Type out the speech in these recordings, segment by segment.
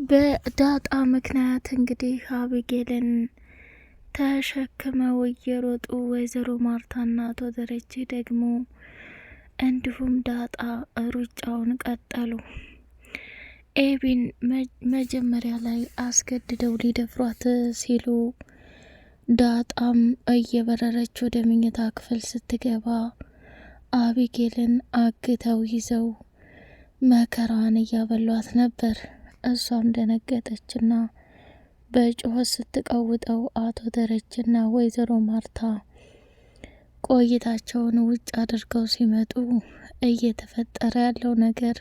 በዳጣ ምክንያት እንግዲህ አቢጌልን ተሸክመው እየሮጡ ወይዘሮ ማርታና አቶ ደረጀ ደግሞ እንዲሁም ዳጣ ሩጫውን ቀጠሉ። ኤቢን መጀመሪያ ላይ አስገድደው ሊደፍሯት ሲሉ ዳጣም እየበረረች ወደ መኝታ ክፍል ስትገባ አቢጌልን አግተው ይዘው መከራዋን እያበሏት ነበር። እሷም ደነገጠችና በጩኸት ስትቀውጠው አቶ ደረጀና ወይዘሮ ማርታ ቆይታቸውን ውጭ አድርገው ሲመጡ እየተፈጠረ ያለው ነገር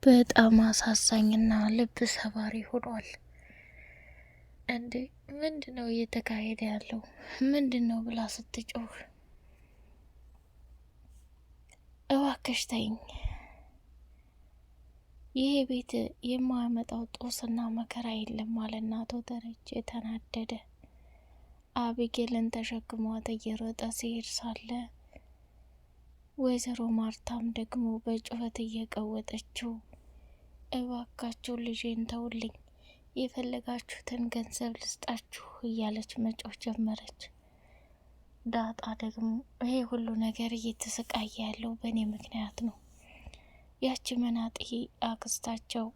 በጣም አሳዛኝና ልብ ሰባሪ ሆኗል። እንዴ ምንድነው እየተካሄደ ያለው? ምንድነው ብላ ስትጮህ እባክሽ ተይኝ፣ ይሄ ቤት የማያመጣው ጦስና መከራ የለም አለና አቶ ደረጀ ተናደደ። አቢጌልን ተሸክሟት እየሮጠ ሲሄድ ሳለ ወይዘሮ ማርታም ደግሞ በጩኸት እየቀወጠችው እባካችሁ ልጄን ተውልኝ፣ የፈለጋችሁትን ገንዘብ ልስጣችሁ እያለች መጮህ ጀመረች። ዳጣ ደግሞ ይሄ ሁሉ ነገር እየተሰቃየ ያለው በእኔ ምክንያት ነው፣ ያቺ መናጢ አክስታቸው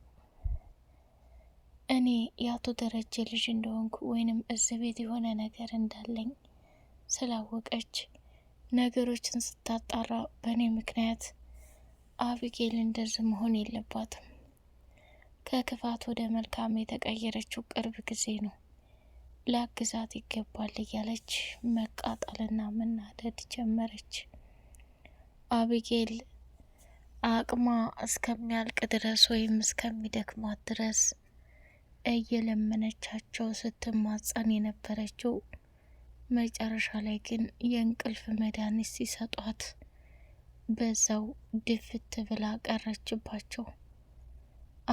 እኔ የአቶ ደረጀ ልጅ እንደሆንኩ ወይንም እዚህ ቤት የሆነ ነገር እንዳለኝ ስላወቀች ነገሮችን ስታጣራ በእኔ ምክንያት አቢጌል እንደዚህ መሆን የለባትም፣ ከክፋት ወደ መልካም የተቀየረችው ቅርብ ጊዜ ነው፣ ላግዛት ይገባል እያለች መቃጠልና መናደድ ጀመረች። አቢጌል አቅሟ እስከሚያልቅ ድረስ ወይም እስከሚደክሟት ድረስ እየለመነቻቸው ስትማጸን የነበረችው መጨረሻ ላይ ግን የእንቅልፍ መድኃኒት ሲሰጧት በዛው ድፍት ብላ ቀረችባቸው።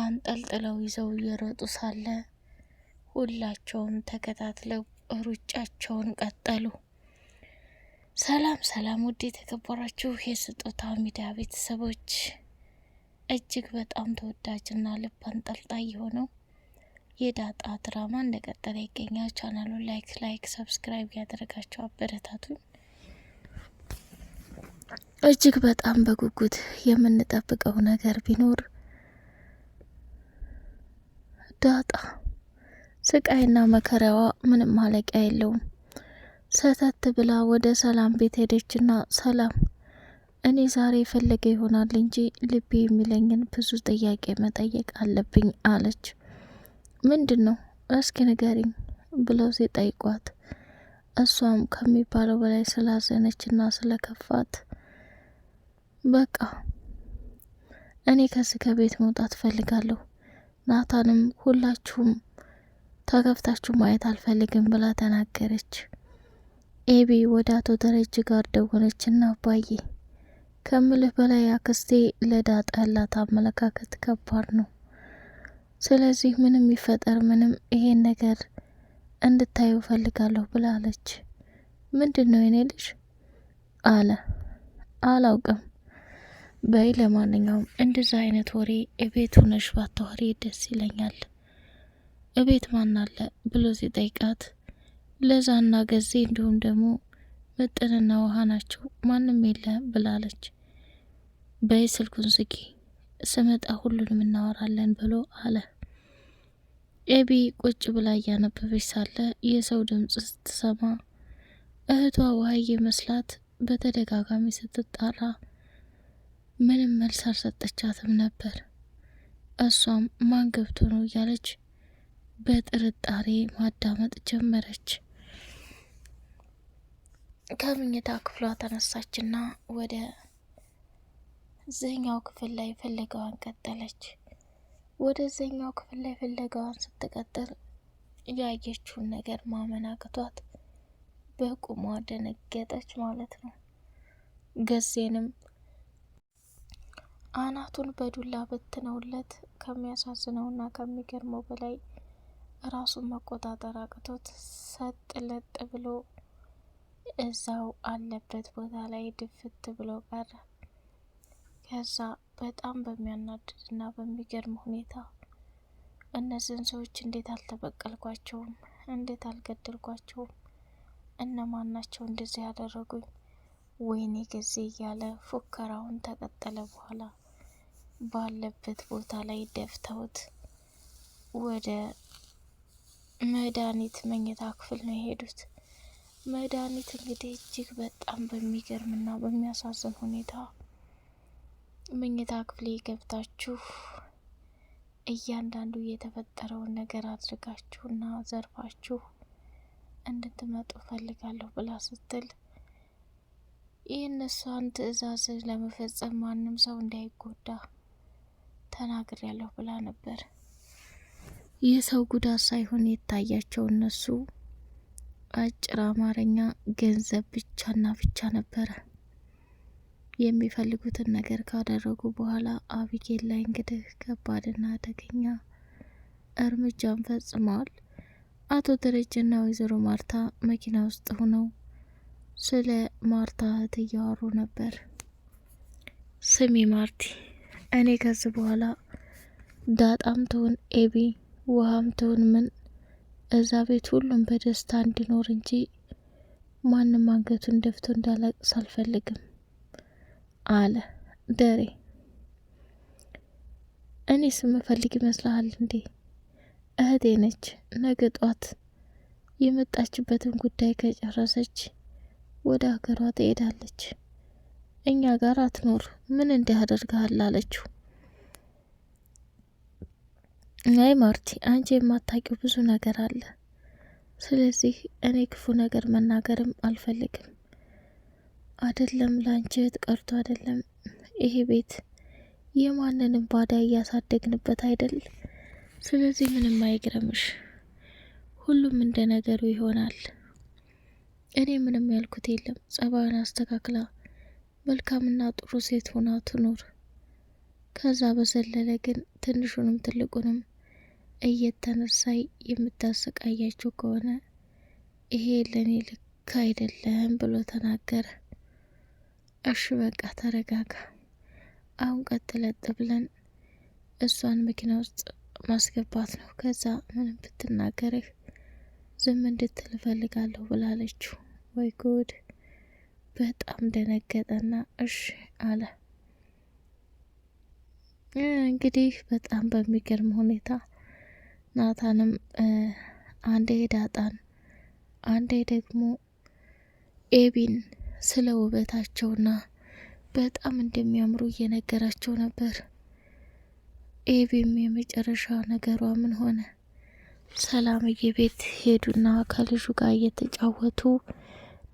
አንጠልጥለው ይዘው እየሮጡ ሳለ ሁላቸውም ተከታትለው ሩጫቸውን ቀጠሉ። ሰላም ሰላም! ውድ የተከበራችሁ የስጦታ ሚዲያ ቤተሰቦች እጅግ በጣም ተወዳጅና ልብ አንጠልጣይ የሆነው የዳጣ ድራማ እንደቀጠለ ይገኛል። ቻናሉን ላይክ ሰብስክራይብ ያደረጋችሁ አበረታቱኝ። እጅግ በጣም በጉጉት የምንጠብቀው ነገር ቢኖር ዳጣ ስቃይና መከራዋ ምንም ማለቂያ የለውም። ሰተት ብላ ወደ ሰላም ቤት ሄደችና ሰላም፣ እኔ ዛሬ ፈለገ ይሆናል እንጂ ልቤ የሚለኝን ብዙ ጥያቄ መጠየቅ አለብኝ አለች። ምንድን ነው እስኪ ንገሪኝ ብለው ሲጠይቋት እሷም ከሚባለው በላይ ስላዘነችና ስለከፋት በቃ እኔ ከዚህ ከቤት መውጣት ፈልጋለሁ፣ ናታንም ሁላችሁም ተከፍታችሁ ማየት አልፈልግም ብላ ተናገረች። ኤቢ ወደ አቶ ደረጀ ጋር ደወለችና አባዬ ከምልህ በላይ አክስቴ ለዳጣ ያላት አመለካከት ከባድ ነው፣ ስለዚህ ምንም ይፈጠር ምንም ይሄን ነገር እንድታዩ ፈልጋለሁ ብላለች። ምንድን ነው የኔ ልጅ አለ። አላውቅም፣ በይ ለማንኛውም እንደዛ አይነት ወሬ እቤት ሆነሽ ባታወሪ ደስ ይለኛል። እቤት ማን አለ ብሎ ሲጠይቃት ለዛና ገዜ እንዲሁም ደግሞ ምጥንና ውሃ ናቸው፣ ማንም የለ ብላለች። በይ ስልኩን ዝጊ፣ ስመጣ ሁሉንም እናወራለን ብሎ አለ። ኤቢ ቁጭ ብላ እያነበበች ሳለ የሰው ድምጽ ስትሰማ እህቷ ውሃዬ መስላት በተደጋጋሚ ስትጣራ ምንም መልስ አልሰጠቻትም ነበር። እሷም ማን ገብቶ ነው እያለች በጥርጣሬ ማዳመጥ ጀመረች። ከምኝታ ክፍሏ ተነሳችና ወደ ዘኛው ክፍል ላይ ፍለጋዋን ቀጠለች። ወደ ዘኛው ክፍል ላይ ፍለጋዋን ስትቀጥል ያየችውን ነገር ማመን አቅቷት በቁሟ ደነገጠች ማለት ነው። ገዜንም አናቱን በዱላ በትነውለት ከሚያሳዝነውና ከሚገርመው በላይ ራሱን መቆጣጠር አቅቶት ሰጥ ለጥ ብሎ እዛው አለበት ቦታ ላይ ድፍት ብሎ ቀረ። ከዛ በጣም በሚያናድድና በሚገርም ሁኔታ እነዚህን ሰዎች እንዴት አልተበቀልኳቸውም? እንዴት አልገደልኳቸውም? እነማን ናቸው እንደዚህ ያደረጉኝ? ወይኔ ጊዜ እያለ ፉከራውን ተቀጠለ። በኋላ ባለበት ቦታ ላይ ደፍተውት ወደ መድኃኒት መኝታ ክፍል ነው የሄዱት። መድኃኒት እንግዲህ እጅግ በጣም በሚገርምና በሚያሳዝን ሁኔታ መኝታ ክፍሌ ገብታችሁ እያንዳንዱ የተፈጠረውን ነገር አድርጋችሁና ዘርፋችሁ እንድትመጡ ፈልጋለሁ ብላ ስትል የእነሷን ትዕዛዝ ለመፈጸም ማንም ሰው እንዳይጎዳ ተናግሬያለሁ ብላ ነበር። የሰው ጉዳት ሳይሆን የታያቸው እነሱ አጭር አማርኛ ገንዘብ ብቻና ብቻ ነበረ። የሚፈልጉትን ነገር ካደረጉ በኋላ አቢጌል ላይ እንግዲህ ከባድና አደገኛ እርምጃን ፈጽመዋል። አቶ ደረጀና ወይዘሮ ማርታ መኪና ውስጥ ሆነው ስለ ማርታ እህት እያወሩ ነበር። ስሚ ማርቲ፣ እኔ ከዚህ በኋላ ዳጣም ትሁን ኤቢ ውሃም ትሁን ምን እዛ ቤት ሁሉም በደስታ እንዲኖር እንጂ ማንም አንገቱን ደፍቶ እንዳለቅስ አልፈልግም አለ ደሬ። እኔ ስምፈልግ ይመስልሃል እንዴ? እህቴ ነች። ነገ ጧት የመጣችበትን ጉዳይ ከጨረሰች ወደ ሀገሯ ትሄዳለች። እኛ ጋር አትኖር። ምን እንዲያደርግሃል አለችው። አይ ማርቲ፣ አንቺ የማታውቂው ብዙ ነገር አለ። ስለዚህ እኔ ክፉ ነገር መናገርም አልፈልግም። አይደለም ላንቺ እህት ቀርቶ አይደለም ይሄ ቤት የማንንም ባዳ እያሳደግንበት አይደል? ስለዚህ ምንም አይግረምሽ፣ ሁሉም እንደ ነገሩ ይሆናል። እኔ ምንም ያልኩት የለም። ጸባዩን አስተካክላ መልካምና ጥሩ ሴት ሆና ትኖር። ከዛ በዘለለ ግን ትንሹንም ትልቁንም እየተነሳይ የምታሰቃያቸው ከሆነ ይሄ ለኔ ልክ አይደለም ብሎ ተናገረ። እሺ በቃ ተረጋጋ። አሁን ቀጥለጥ ብለን እሷን መኪና ውስጥ ማስገባት ነው። ከዛ ምንም ብትናገርህ ዝም እንድትል እፈልጋለሁ ብላለችው። ወይ ጉድ! በጣም ደነገጠና እሺ አለ። እንግዲህ በጣም በሚገርም ሁኔታ ናታንም አንዴ ዳጣን አንዴ ደግሞ ኤቢን ስለ ውበታቸውና በጣም እንደሚያምሩ እየነገራቸው ነበር። ኤቢም የመጨረሻ ነገሯ ምን ሆነ? ሰላምዬ ቤት ሄዱና ከልጁ ጋር እየተጫወቱ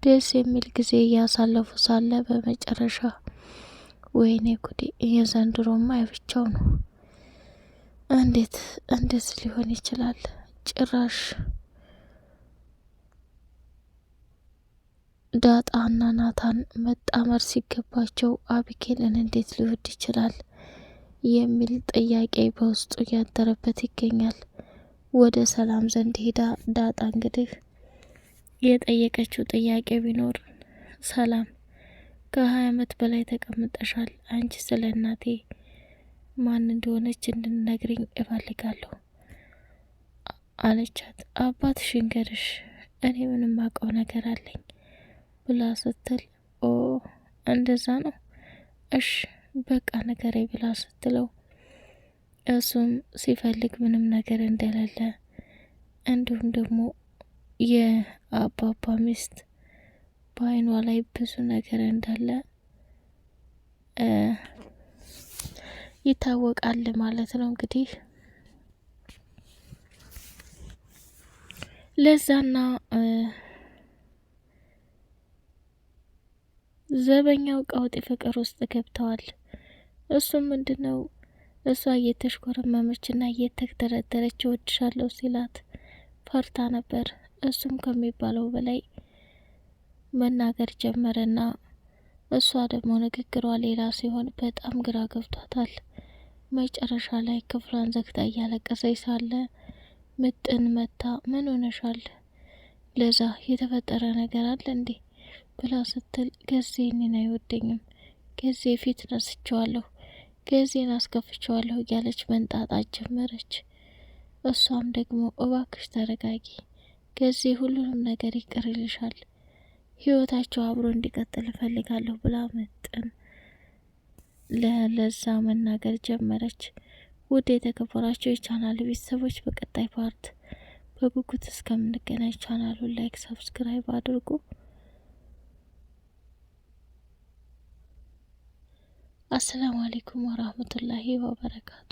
ደስ የሚል ጊዜ እያሳለፉ ሳለ በመጨረሻ ወይኔ ጉዴ! የዘንድሮማ የብቻው ነው። እንዴት ሊሆን ይችላል? ጭራሽ ዳጣና ናታን መጣመር ሲገባቸው አቢጌልን እንዴት ሊወድ ይችላል የሚል ጥያቄ በውስጡ እያደረበት ይገኛል። ወደ ሰላም ዘንድ ሄዳ ዳጣ እንግዲህ የጠየቀችው ጥያቄ ቢኖር ሰላም ከ20 ዓመት በላይ ተቀምጠሻል። አንቺ ስለ እናቴ ማን እንደሆነች እንድነግሪኝ እፈልጋለሁ አለቻት። አባትሽ ይንገርሽ፣ እኔ ምንም አውቀው ነገር አለኝ ብላ ስትል ኦ እንደዛ ነው፣ እሽ በቃ ነገሬ ብላ ስትለው እሱም ሲፈልግ ምንም ነገር እንደሌለ እንዲሁም ደግሞ የአባባ ሚስት በአይኗ ላይ ብዙ ነገር እንዳለ ይታወቃል ማለት ነው። እንግዲህ ለዛና ዘበኛው ቀውጢ ፍቅር ውስጥ ገብተዋል። እሱም ምንድነው እሷ እየተሽኮረመመችና እየተደረደረች እወድሻለሁ ሲላት ፈርታ ነበር። እሱም ከሚባለው በላይ መናገር ጀመረና እሷ ደግሞ ንግግሯ ሌላ ሲሆን በጣም ግራ ገብቷታል። መጨረሻ ላይ ክፍሏን ዘግታ እያለቀሰች ሳለ ምጥን መታ ምን ሆነሻል? ለዛ የተፈጠረ ነገር አለ እንዴ ብላ ስትል ገዜ እኔን አይወደኝም፣ ገዜ ፊት ነስቸዋለሁ፣ ገዜን አስከፍቸዋለሁ እያለች መንጣጣት ጀመረች። እሷም ደግሞ እባክሽ ተረጋጊ፣ ከዚህ ሁሉንም ነገር ይቀርልሻል፣ ህይወታቸው አብሮ እንዲቀጥል እፈልጋለሁ ብላ ምጥን ለዛ መናገር ጀመረች። ውድ የተከበራችሁ የቻናል ቤተሰቦች በቀጣይ ፓርት በጉጉት እስከምንገናኝ ቻናሉን ላይክ፣ ሰብስክራይብ አድርጉ። አሰላሙ አለይኩም ወራህመቱላሂ ወበረካቱ።